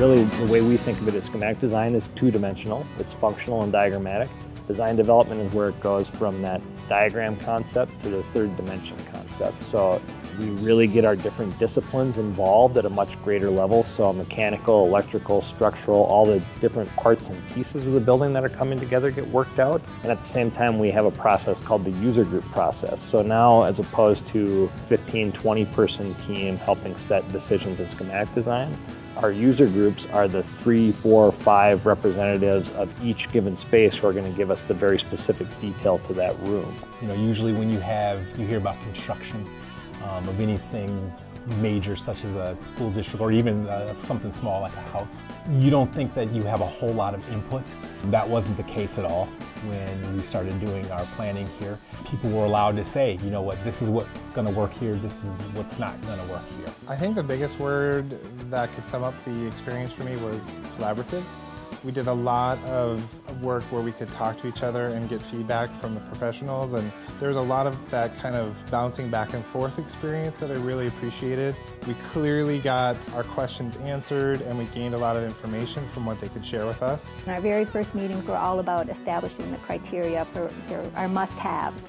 Really, the way we think of it as schematic design is two-dimensional. It's functional and diagrammatic. Design development is where it goes from that diagram concept to the third dimension concept. So we really get our different disciplines involved at a much greater level. So mechanical, electrical, structural, all the different parts and pieces of the building that are coming together get worked out. And at the same time, we have a process called the user group process. So now, as opposed to 15, 20 person team helping set decisions in schematic design, our user groups are the 3, 4, 5 representatives of each given space who are going to give us the very specific detail to that room. You know, usually when you hear about construction of anything major, such as a school district or even something small like a house, you don't think that you have a whole lot of input. That wasn't the case at all when we started doing our planning here. People were allowed to say, you know what, this is what's going to work here, this is what's not going to work here. I think the biggest word that could sum up the experience for me was collaborative. We did a lot of work where we could talk to each other and get feedback from the professionals, and there was a lot of that kind of bouncing back and forth experience that I really appreciated. We clearly got our questions answered and we gained a lot of information from what they could share with us. Our very first meetings were all about establishing the criteria for our must-haves.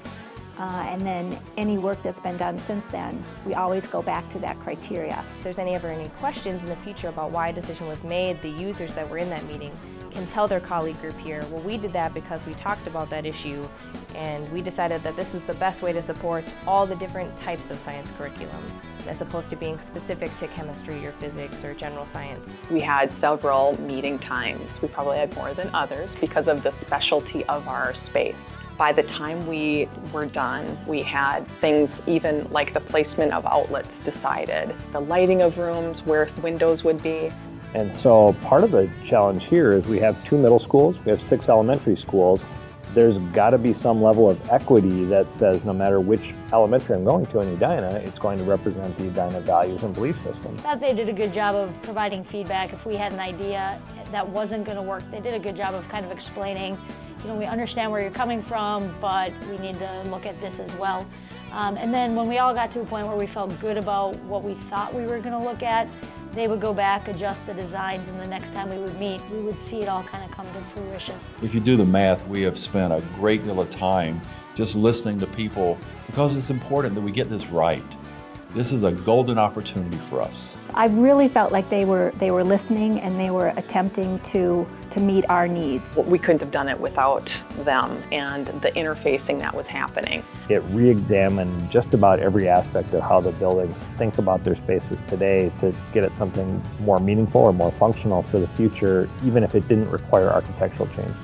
And then any work that's been done since then, we always go back to that criteria. If there's any questions in the future about why a decision was made, the users that were in that meeting can tell their colleague group here, well, we did that because we talked about that issue and we decided that this was the best way to support all the different types of science curriculum, as opposed to being specific to chemistry or physics or general science. We had several meeting times. We probably had more than others because of the specialty of our space. By the time we were done, we had things even like the placement of outlets decided, the lighting of rooms, where windows would be. And so part of the challenge here is we have 2 middle schools, we have 6 elementary schools. There's got to be some level of equity that says no matter which elementary I'm going to in Edina, it's going to represent the Edina values and belief system. I thought they did a good job of providing feedback. If we had an idea that wasn't going to work, they did a good job of kind of explaining, you know, we understand where you're coming from, but we need to look at this as well. And then when we all got to a point where we felt good about what we thought we were going to look at, they would go back, adjust the designs, and the next time we would meet, we would see it all kind of come to fruition. If you do the math, we have spent a great deal of time just listening to people because it's important that we get this right. This is a golden opportunity for us. I really felt like they were listening and they were attempting to meet our needs. We couldn't have done it without them and the interfacing that was happening. It re-examined just about every aspect of how the buildings think about their spaces today to get at something more meaningful or more functional for the future, even if it didn't require architectural change.